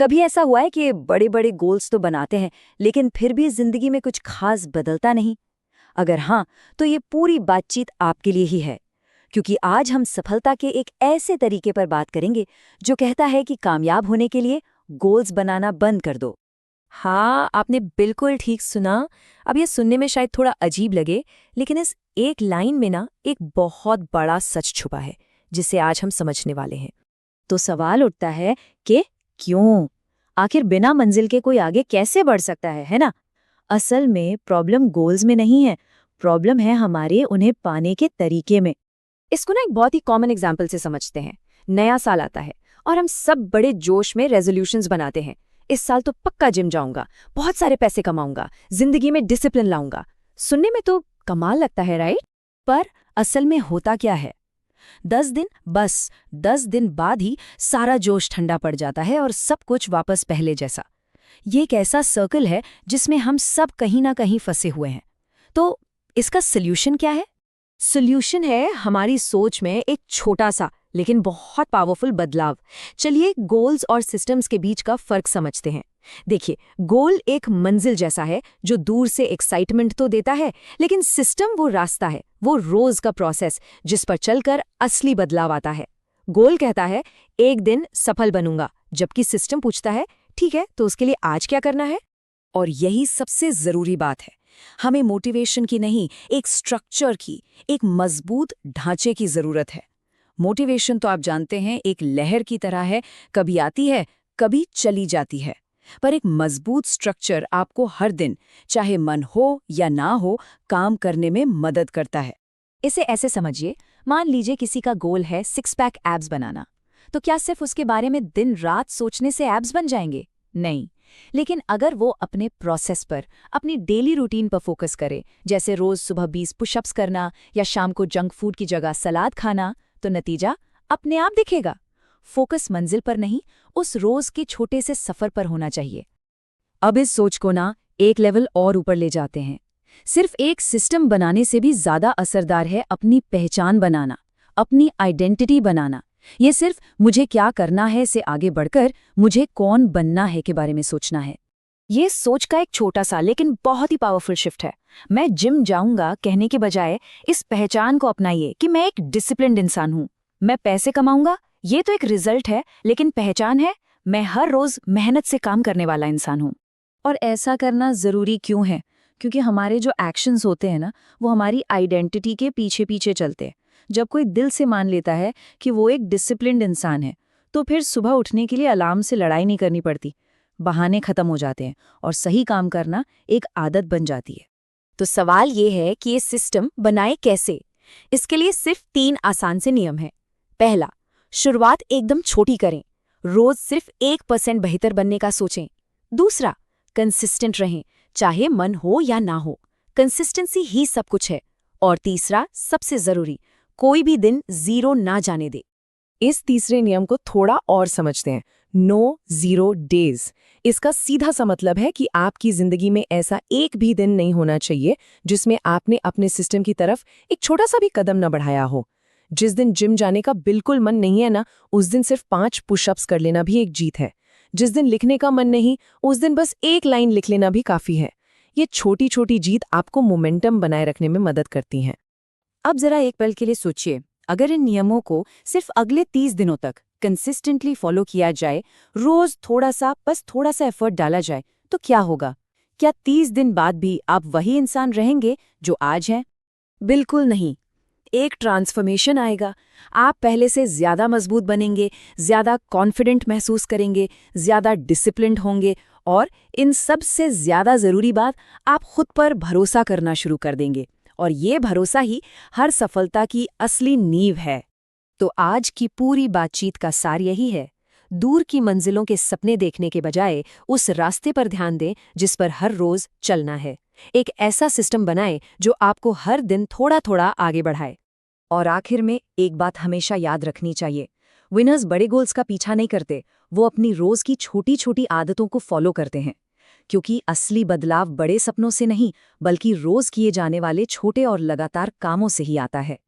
कभी ऐसा हुआ है कि बड़े बड़े गोल्स तो बनाते हैं लेकिन फिर भी जिंदगी में कुछ खास बदलता नहीं? अगर हाँ, तो ये पूरी बातचीत आपके लिए ही है, क्योंकि आज हम सफलता के एक ऐसे तरीके पर बात करेंगे जो कहता है कि कामयाब होने के लिए गोल्स बनाना बंद कर दो। हाँ, आपने बिल्कुल ठीक सुना। अब ये सुनने में शायद थोड़ा अजीब लगे, लेकिन इस एक लाइन में ना एक बहुत बड़ा सच छुपा है, जिसे आज हम समझने वाले हैं। तो सवाल उठता है कि क्यों? आखिर बिना मंजिल के कोई आगे कैसे बढ़ सकता है ना? असल में प्रॉब्लम गोल्स में नहीं है, प्रॉब्लम है हमारे उन्हें पाने के तरीके में। इसको ना एक बहुत ही कॉमन एग्जाम्पल से समझते हैं। नया साल आता है और हम सब बड़े जोश में रेजोल्यूशंस बनाते हैं। इस साल तो पक्का जिम जाऊंगा, बहुत सारे पैसे कमाऊंगा, जिंदगी में डिसिप्लिन लाऊंगा। सुनने में तो कमाल लगता है, राइट? पर असल में होता क्या है? 10 दिन बाद ही सारा जोश ठंडा पड़ जाता है और सब कुछ वापस पहले जैसा। ये एक ऐसा सर्कल है जिसमें हम सब कहीं ना कहीं फंसे हुए हैं। तो इसका सल्यूशन क्या है? सोल्यूशन है हमारी सोच में एक छोटा सा लेकिन बहुत पावरफुल बदलाव। चलिए गोल्स और सिस्टम्स के बीच का फर्क समझते हैं। देखिए, गोल एक मंजिल जैसा है जो दूर से एक्साइटमेंट तो देता है, लेकिन सिस्टम वो रास्ता है, वो रोज का प्रोसेस जिस पर चलकर असली बदलाव आता है। गोल कहता है एक दिन सफल बनूंगा, जबकि सिस्टम पूछता है ठीक है, तो उसके लिए आज क्या करना है? और यही सबसे जरूरी बात है। हमें मोटिवेशन की नहीं, एक स्ट्रक्चर की, एक मजबूत ढांचे की जरूरत है। मोटिवेशन तो आप जानते हैं एक लहर की तरह है, कभी आती है, कभी चली जाती है। पर एक मजबूत स्ट्रक्चर आपको हर दिन, चाहे मन हो या ना हो, काम करने में मदद करता है। इसे ऐसे समझिए, मान लीजिए किसी का गोल है 6 पैक एब्स बनाना, तो क्या सिर्फ उसके बारे में दिन रात सोचने से एब्स बन जाएंगे? नहीं। लेकिन अगर वो अपने प्रोसेस पर, अपनी डेली रूटीन पर फोकस करे, जैसे रोज सुबह 20 पुशअप्स करना या शाम को जंक फूड की जगह सलाद खाना, तो नतीजा अपने आप दिखेगा। फोकस मंजिल पर नहीं, उस रोज के छोटे से सफर पर होना चाहिए। अब इस सोच को ना एक लेवल और ऊपर ले जाते हैं। सिर्फ एक सिस्टम बनाने से भी ज्यादा असरदार है अपनी पहचान बनाना, अपनी आइडेंटिटी बनाना। ये सिर्फ मुझे क्या करना है से आगे बढ़कर मुझे कौन बनना है के बारे में सोचना है। ये सोच का एक छोटा सा लेकिन बहुत ही पावरफुल शिफ्ट है। मैं जिम जाऊंगा कहने के बजाय इस पहचान को अपनाइए कि मैं एक डिसिप्लिन्ड इंसान हूं। मैं पैसे कमाऊंगा, ये तो एक रिजल्ट है, लेकिन पहचान है मैं हर रोज मेहनत से काम करने वाला इंसान हूं। और ऐसा करना जरूरी क्यों है? क्योंकि हमारे जो एक्शंस होते हैं ना, वो हमारी आइडेंटिटी के पीछे पीछे चलते हैं। जब कोई दिल से मान लेता है कि वो एक डिसिप्लिन्ड इंसान है, तो फिर सुबह उठने के लिए अलार्म से लड़ाई नहीं करनी पड़ती, बहाने खत्म हो जाते हैं और सही काम करना एक आदत बन जाती है। तो सवाल ये है कि ये सिस्टम बनाए कैसे? इसके लिए सिर्फ 3 आसान से नियम हैं। पहला, शुरुआत एकदम छोटी करें, रोज सिर्फ 1% बेहतर बनने का सोचें। दूसरा, कंसिस्टेंट रहें, चाहे मन हो या ना हो, कंसिस्टेंसी ही सब कुछ है। और तीसरा, सबसे जरूरी, कोई भी दिन 0 ना जाने दे। इस तीसरे नियम को थोड़ा और समझते हैं। No 0 days. इसका सीधा सा मतलब है कि आपकी जिंदगी में ऐसा एक भी दिन नहीं होना चाहिए जिसमें आपने अपने सिस्टम की तरफ एक छोटा सा भी कदम न बढ़ाया हो। जिस दिन जिम जाने का बिल्कुल मन नहीं है ना, उस दिन सिर्फ 5 पुशअप्स कर लेना भी एक जीत है। जिस दिन लिखने का मन नहीं, उस दिन बस एक लाइन लिख लेना भी काफी है। ये छोटी छोटी जीत आपको मोमेंटम बनाए रखने में मदद करती हैं। अब जरा एक पल के लिए सोचिए, अगर इन नियमों को सिर्फ अगले 30 दिनों तक कंसिस्टेंटली फॉलो किया जाए, रोज बस थोड़ा सा एफर्ट डाला जाए, तो क्या होगा? क्या 30 दिन बाद भी आप वही इंसान रहेंगे जो आज हैं? बिल्कुल नहीं। एक ट्रांसफॉर्मेशन आएगा। आप पहले से ज्यादा मजबूत बनेंगे, ज्यादा कॉन्फिडेंट महसूस करेंगे, ज्यादा डिसिप्लिन्ड होंगे और इन सब से ज्यादा जरूरी बात, आप खुद पर भरोसा करना शुरू कर देंगे। और ये भरोसा ही हर सफलता की असली नींव है। तो आज की पूरी बातचीत का सार यही है, दूर की मंजिलों के सपने देखने के बजाय उस रास्ते पर ध्यान दें जिस पर हर रोज चलना है। एक ऐसा सिस्टम बनाएं जो आपको हर दिन थोड़ा थोड़ा आगे बढ़ाए। और आखिर में एक बात हमेशा याद रखनी चाहिए, विनर्स बड़े गोल्स का पीछा नहीं करते, वो अपनी रोज की छोटी छोटी आदतों को फॉलो करते हैं। क्योंकि असली बदलाव बड़े सपनों से नहीं, बल्कि रोज किए जाने वाले छोटे और लगातार कामों से ही आता है।